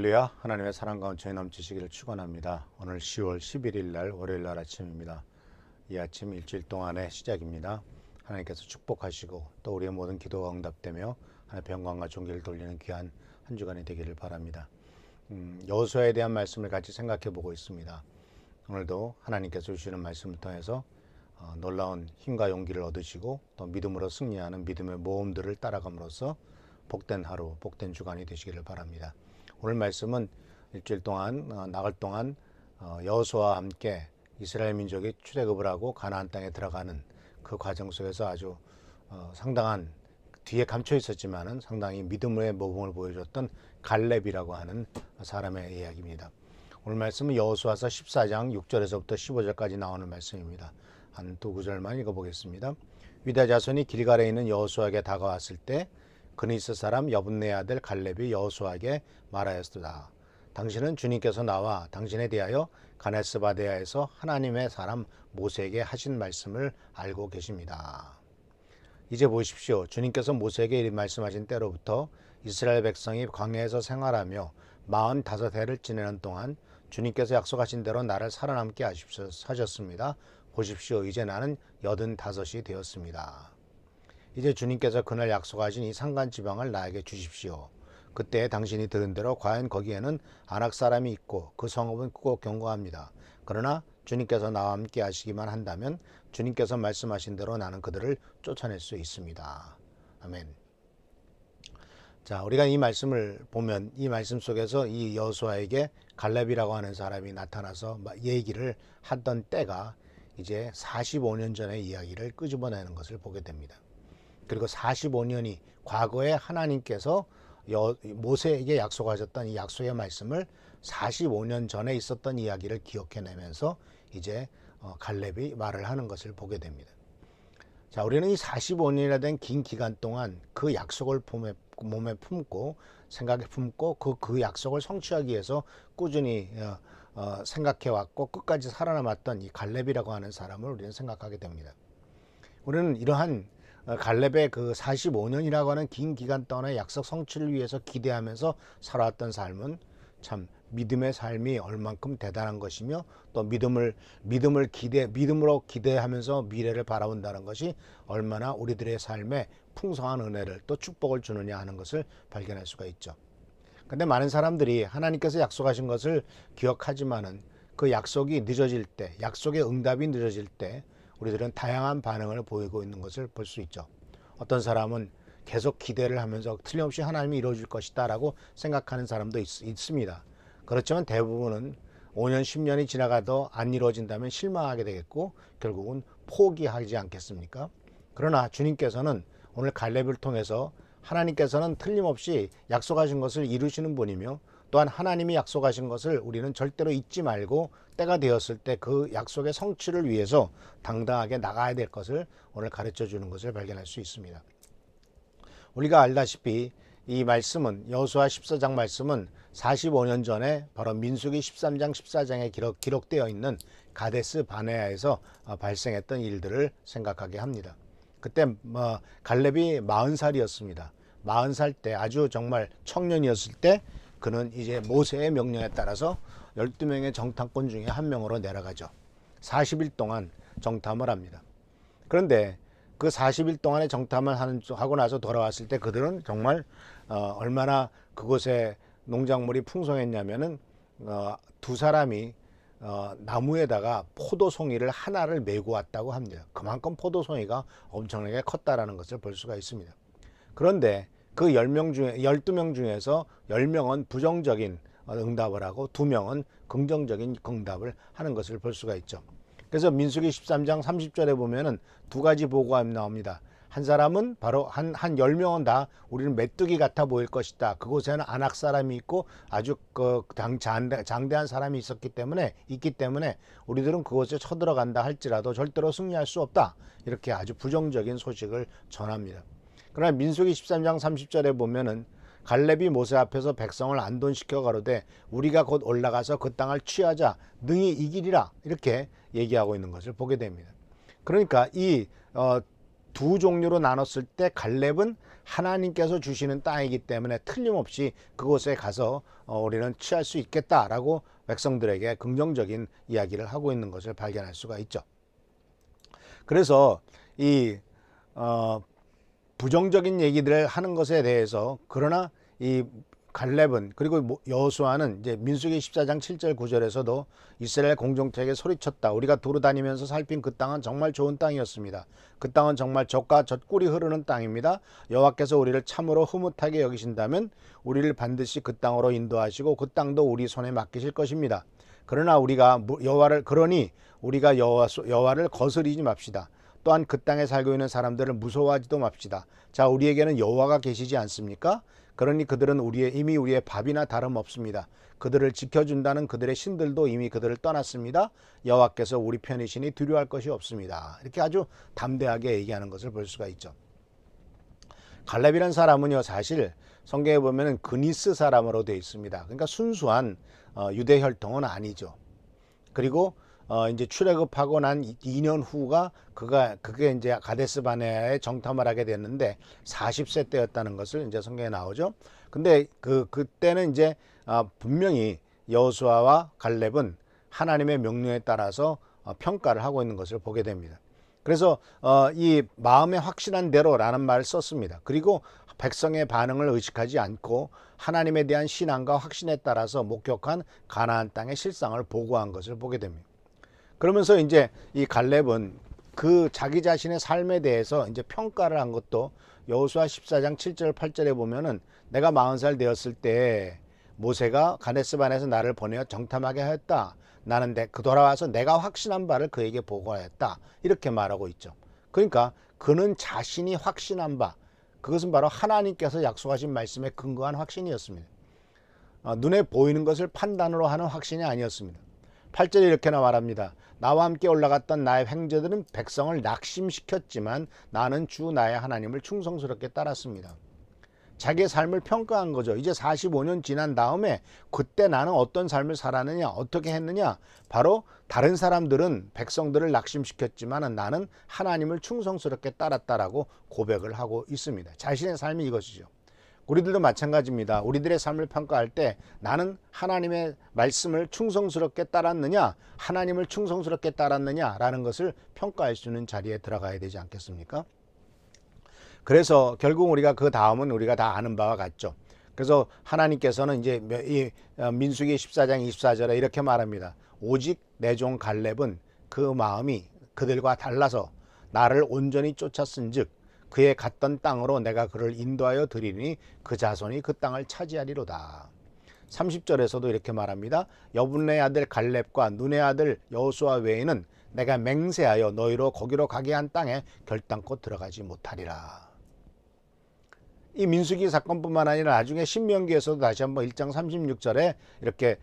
할렐루야. 하나님의 사랑과 은총이 넘치시기를 축원합니다. 오늘 10월 11일 날 월요일 날 아침입니다. 이 아침 일주일 동안의 시작입니다. 하나님께서 축복하시고 또 우리의 모든 기도가 응답되며 하나님의 평강과 존귀를 돌리는 귀한 한 주간이 되기를 바랍니다. 여호수아에 대한 말씀을 같이 생각해 보고 있습니다. 오늘도 하나님께서 주시는 말씀을 통해서 놀라운 힘과 용기를 얻으시고 또 믿음으로 승리하는 믿음의 모험들을 따라감으로써 복된 하루, 복된 주간이 되시기를 바랍니다. 오늘 말씀은 일주일 동안 나흘 동안 여호수아와 함께 이스라엘 민족이 출애굽을 하고 가나안 땅에 들어가는 그 과정 속에서 아주 상당한 뒤에 감춰 있었지만은 상당히 믿음의 모범을 보여줬던 갈렙이라고 하는 사람의 이야기입니다. 오늘 말씀은 여호수아서 14장 6절에서부터 15절까지 나오는 말씀입니다. 한 두 구절만 읽어보겠습니다. 유다 자손이 길갈에 있는 여호수아에게 다가왔을 때 그니스 사람 여분네 아들 갈렙이 여호수아에게 말하였도다. 당신은 주님께서 나와 당신에 대하여 가데스 바네아에서 하나님의 사람 모세에게 하신 말씀을 알고 계십니다. 이제 보십시오. 주님께서 모세에게 이 말씀하신 때로부터 이스라엘 백성이 광야에서 생활하며 45해를 지내는 동안 주님께서 약속하신 대로 나를 살아남게 하셨습니다. 보십시오. 이제 나는 85이 되었습니다. 이제 주님께서 그날 약속하신 이 산간 지방을 나에게 주십시오. 그때 당신이 들은 대로 과연 거기에는 아낙 사람이 있고 그 성읍은 크고 견고합니다. 그러나 주님께서 나와 함께 하시기만 한다면 주님께서 말씀하신 대로 나는 그들을 쫓아낼 수 있습니다. 아멘. 자, 우리가 이 말씀을 보면 이 말씀 속에서 이 여호수아에게 갈렙이라고 하는 사람이 나타나서 얘기를 하던 때가 이제 45년 전의 이야기를 끄집어내는 것을 보게 됩니다. 그리고 45년이 과거에 하나님께서 모세에게 약속하셨던 이 약속의 말씀을 45년 전에 있었던 이야기를 기억해내면서 이제 갈렙이 말을 하는 것을 보게 됩니다. 자, 우리는 이 45년이나 된 긴 기간 동안 그 약속을 몸에 품고 생각에 품고 그 약속을 성취하기 위해서 꾸준히 생각해왔고 끝까지 살아남았던 이 갈렙이라고 하는 사람을 우리는 생각하게 됩니다. 우리는 이러한 갈렙의 그 45년이라고 하는 긴 기간 동안의 약속 성취를 위해서 기대하면서 살아왔던 삶은 참 믿음의 삶이 얼만큼 대단한 것이며 또 믿음으로 기대하면서 미래를 바라본다는 것이 얼마나 우리들의 삶에 풍성한 은혜를 또 축복을 주느냐 하는 것을 발견할 수가 있죠. 근데 많은 사람들이 하나님께서 약속하신 것을 기억하지만은 그 약속이 늦어질 때, 약속의 응답이 늦어질 때 우리들은 다양한 반응을 보이고 있는 것을 볼 수 있죠. 어떤 사람은 계속 기대를 하면서 틀림없이 하나님이 이루어질 것이다 라고 생각하는 사람도 있습니다. 그렇지만 대부분은 5년, 10년이 지나가도 안 이루어진다면 실망하게 되겠고 결국은 포기하지 않겠습니까? 그러나 주님께서는 오늘 갈렙을 통해서 하나님께서는 틀림없이 약속하신 것을 이루시는 분이며 또한 하나님이 약속하신 것을 우리는 절대로 잊지 말고 때가 되었을 때 그 약속의 성취를 위해서 당당하게 나가야 될 것을 오늘 가르쳐 주는 것을 발견할 수 있습니다. 우리가 알다시피 이 말씀은 여호수아 14장 말씀은 45년 전에 바로 민수기 13장 14장에 기록되어 있는 가데스 바네아에서 발생했던 일들을 생각하게 합니다. 그때 갈렙이 40살이었습니다. 40살 때 아주 정말 청년이었을 때 그는 이제 모세의 명령에 따라서 12명의 정탐꾼 중에 한 명으로 내려가죠. 40일 동안 정탐을 합니다. 그런데 그 40일 동안의 정탐을 하고 나서 돌아왔을 때 그들은 정말 얼마나 그곳에 농작물이 풍성했냐면은 두 사람이 나무에다가 포도송이를 하나를 메고 왔다고 합니다. 그만큼 포도송이가 엄청나게 컸다라는 것을 볼 수가 있습니다. 그런데 그 12명 중에서 10명은 부정적인 응답을 하고 2명은 긍정적인 응답을 하는 것을 볼 수가 있죠. 그래서 민수기 13장 30절에 보면은 두 가지 보고가 나옵니다. 한 사람은 바로 한 10명은 다 우리는 메뚜기 같아 보일 것이다. 그곳에는 아낙 사람이 있고 아주 장대한 사람이 있기 때문에 우리들은 그곳에 쳐들어간다 할지라도 절대로 승리할 수 없다. 이렇게 아주 부정적인 소식을 전합니다. 그러나 민수기 13장 30절에 보면은 갈렙이 모세 앞에서 백성을 안돈시켜 가로되 우리가 곧 올라가서 그 땅을 취하자 능히 이기리라 이렇게 얘기하고 있는 것을 보게 됩니다. 그러니까 이 두 종류로 나눴을 때 갈렙은 하나님께서 주시는 땅이기 때문에 틀림없이 그곳에 가서 우리는 취할 수 있겠다라고 백성들에게 긍정적인 이야기를 하고 있는 것을 발견할 수가 있죠. 그래서 이 부정적인 얘기들을 하는 것에 대해서, 그러나 이 갈렙은, 그리고 여호수아는 이제 민수기 14장 7절 9절에서도 이스라엘 공동체에게 소리쳤다. 우리가 두루다니면서 살핀 그 땅은 정말 좋은 땅이었습니다. 그 땅은 정말 젖과 젖꿀이 흐르는 땅입니다. 여호와께서 우리를 참으로 흐뭇하게 여기신다면 우리를 반드시 그 땅으로 인도하시고 그 땅도 우리 손에 맡기실 것입니다. 그러나 우리가 여호와를 거스리지 맙시다. 또한 그 땅에 살고 있는 사람들을 무서워하지도 맙시다. 자, 우리에게는 여호와가 계시지 않습니까? 그러니 그들은 이미 우리의 밥이나 다름없습니다. 그들을 지켜준다는 그들의 신들도 이미 그들을 떠났습니다. 여호와께서 우리 편이시니 두려워할 것이 없습니다. 이렇게 아주 담대하게 얘기하는 것을 볼 수가 있죠. 갈렙이라는 사람은요, 사실 성경에 보면은 그니스 사람으로 되어 있습니다. 그러니까 순수한 유대 혈통은 아니죠. 그리고 이제 출애굽하고 난 2년 후가 그게 이제 가데스 바네아에 정탐을 하게 됐는데 40세 때였다는 것을 이제 성경에 나오죠. 근데 그때는 이제 분명히 여호수아와 갈렙은 하나님의 명령에 따라서 평가를 하고 있는 것을 보게 됩니다. 그래서 이 마음에 확신한 대로라는 말을 썼습니다. 그리고 백성의 반응을 의식하지 않고 하나님에 대한 신앙과 확신에 따라서 목격한 가나안 땅의 실상을 보고한 것을 보게 됩니다. 그러면서 이제 이 갈렙은 그 자기 자신의 삶에 대해서 이제 평가를 한 것도 여호수아 14장 7절 8절에 보면은 내가 40살 되었을 때 모세가 가데스반에서 나를 보내어 정탐하게 하였다. 나는 돌아와서 내가 확신한 바를 그에게 보고하였다. 이렇게 말하고 있죠. 그러니까 그는 자신이 확신한 바, 그것은 바로 하나님께서 약속하신 말씀에 근거한 확신이었습니다. 눈에 보이는 것을 판단으로 하는 확신이 아니었습니다. 8절에 이렇게 말합니다. 나와 함께 올라갔던 나의 형제들은 백성을 낙심시켰지만 나는 주 나의 하나님을 충성스럽게 따랐습니다. 자기의 삶을 평가한 거죠. 이제 45년 지난 다음에 그때 나는 어떤 삶을 살았느냐, 어떻게 했느냐. 바로 다른 사람들은 백성들을 낙심시켰지만 나는 하나님을 충성스럽게 따랐다라고 고백을 하고 있습니다. 자신의 삶이 이것이죠. 우리들도 마찬가지입니다. 우리들의 삶을 평가할 때 나는 하나님의 말씀을 충성스럽게 따랐느냐, 하나님을 충성스럽게 따랐느냐라는 것을 평가할 수 있는 자리에 들어가야 되지 않겠습니까? 그래서 결국 우리가 그 다음은 우리가 다 아는 바와 같죠. 그래서 하나님께서는 이제 이 민수기 14장 24절에 이렇게 말합니다. 오직 내 종 갈렙은 그 마음이 그들과 달라서 나를 온전히 쫓았은즉 그의 갔던 땅으로 내가 그를 인도하여 드리니 그 자손이 그 땅을 차지하리로다. 30절에서도 이렇게 말합니다. 여분의 아들 갈렙과 눈의 아들 여호수아 외에는 내가 맹세하여 너희로 거기로 가게 한 땅에 결단코 들어가지 못하리라. 이 민수기 사건뿐만 아니라 나중에 신명기에서도 다시 한번 1장 36절에 이렇게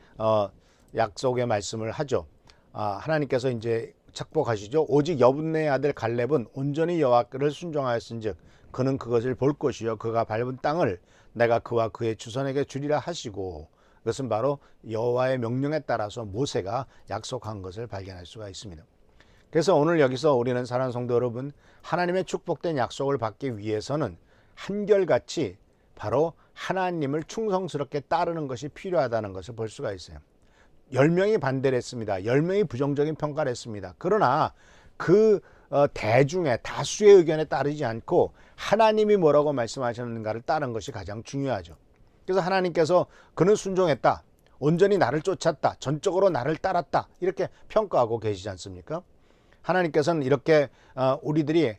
약속의 말씀을 하죠. 하나님께서 이제 축복하시죠. 오직 여분의 아들 갈렙은 온전히 여호와를 순종하였은즉 그는 그것을 볼 것이요 그가 밟은 땅을 내가 그와 그의 주선에게 주리라 하시고, 그것은 바로 여호와의 명령에 따라서 모세가 약속한 것을 발견할 수가 있습니다. 그래서 오늘 여기서 우리는 사랑하는 성도 여러분, 하나님의 축복된 약속을 받기 위해서는 한결같이 바로 하나님을 충성스럽게 따르는 것이 필요하다는 것을 볼 수가 있어요. 10명이 반대를 했습니다. 10명이 부정적인 평가를 했습니다. 그러나 그 대중의 다수의 의견에 따르지 않고 하나님이 뭐라고 말씀하셨는가를 따른 것이 가장 중요하죠. 그래서 하나님께서 그는 순종했다, 온전히 나를 쫓았다, 전적으로 나를 따랐다, 이렇게 평가하고 계시지 않습니까? 하나님께서는 이렇게 우리들이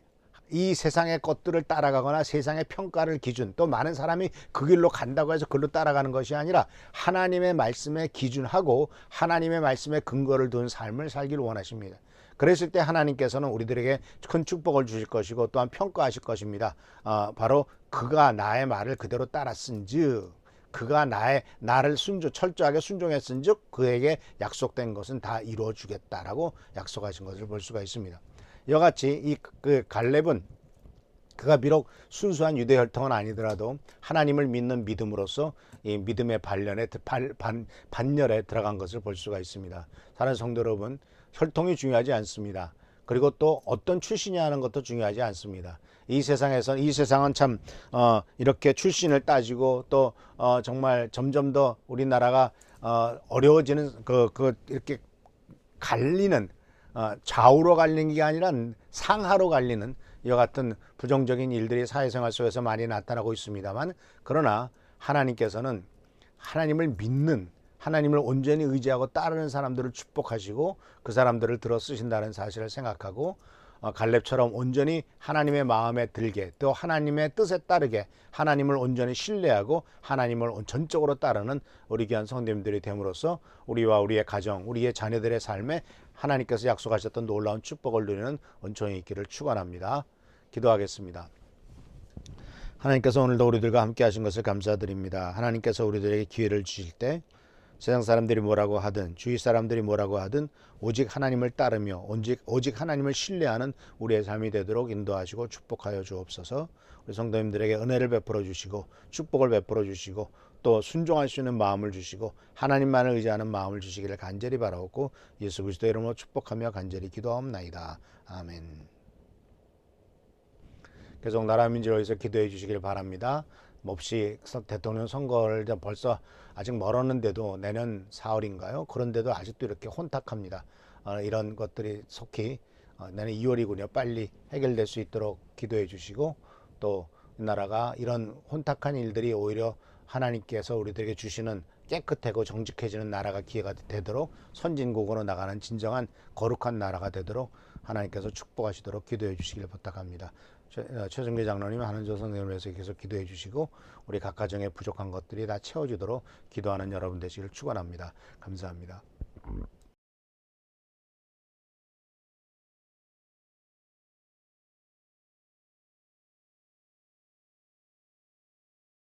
이 세상의 것들을 따라가거나 세상의 평가를 기준, 또 많은 사람이 그 길로 간다고 해서 그걸로 따라가는 것이 아니라 하나님의 말씀에 기준하고 하나님의 말씀에 근거를 둔 삶을 살기를 원하십니다. 그랬을 때 하나님께서는 우리들에게 큰 축복을 주실 것이고 또한 평가하실 것입니다. 바로 그가 나의 말을 그대로 따랐은즉, 그가 나를 철저하게 순종했은즉 그에게 약속된 것은 다 이루어 주겠다라고 약속하신 것을 볼 수가 있습니다. 이와 같이 그 갈렙은 그가 비록 순수한 유대 혈통은 아니더라도 하나님을 믿는 믿음으로써 이 믿음의 반열에 들어간 것을 볼 수가 있습니다. 사랑하는 성도 여러분, 혈통이 중요하지 않습니다. 그리고 또 어떤 출신이 하는 것도 중요하지 않습니다. 이 세상은 참 이렇게 출신을 따지고 또 정말 점점 더 우리나라가 어려워지는 이렇게 갈리는 좌우로 갈리는 게 아니라 상하로 갈리는 이와 같은 부정적인 일들이 사회생활 속에서 많이 나타나고 있습니다만, 그러나 하나님께서는 하나님을 믿는, 하나님을 온전히 의지하고 따르는 사람들을 축복하시고 그 사람들을 들어 쓰신다는 사실을 생각하고 갈렙처럼 온전히 하나님의 마음에 들게, 또 하나님의 뜻에 따르게 하나님을 온전히 신뢰하고 하나님을 전적으로 따르는 우리 귀한 성도님들이 됨으로써 우리와 우리의 가정, 우리의 자녀들의 삶에 하나님께서 약속하셨던 놀라운 축복을 누리는 은총이 있기를 축원합니다. 기도하겠습니다. 하나님께서 오늘도 우리들과 함께 하신 것을 감사드립니다. 하나님께서 우리들에게 기회를 주실 때 세상 사람들이 뭐라고 하든 주위 사람들이 뭐라고 하든 오직 하나님을 따르며 오직 하나님을 신뢰하는 우리의 삶이 되도록 인도하시고 축복하여 주옵소서. 우리 성도님들에게 은혜를 베풀어 주시고 축복을 베풀어 주시고 또 순종할 수 있는 마음을 주시고 하나님만을 의지하는 마음을 주시기를 간절히 바라옵고 예수 그리스도의 이름으로 축복하며 간절히 기도하옵나이다. 아멘. 계속 나라 민주를 위해서 기도해 주시길 바랍니다. 몹시 대통령 선거를 벌써 아직 멀었는데도 내년 4월인가요? 그런데도 아직도 이렇게 혼탁합니다. 이런 것들이 속히 내년 2월이군요. 빨리 해결될 수 있도록 기도해 주시고 또 나라가 이런 혼탁한 일들이 오히려 하나님께서 우리들에게 주시는 깨끗하고 정직해지는 나라가 기회가 되도록 선진국으로 나가는 진정한 거룩한 나라가 되도록 하나님께서 축복하시도록 기도해 주시길 부탁합니다. 최승규 장로님, 한은조 선생님을 위해서 계속 기도해 주시고 우리 각 가정의 부족한 것들이 다 채워지도록 기도하는 여러분 되시길 축원합니다. 감사합니다.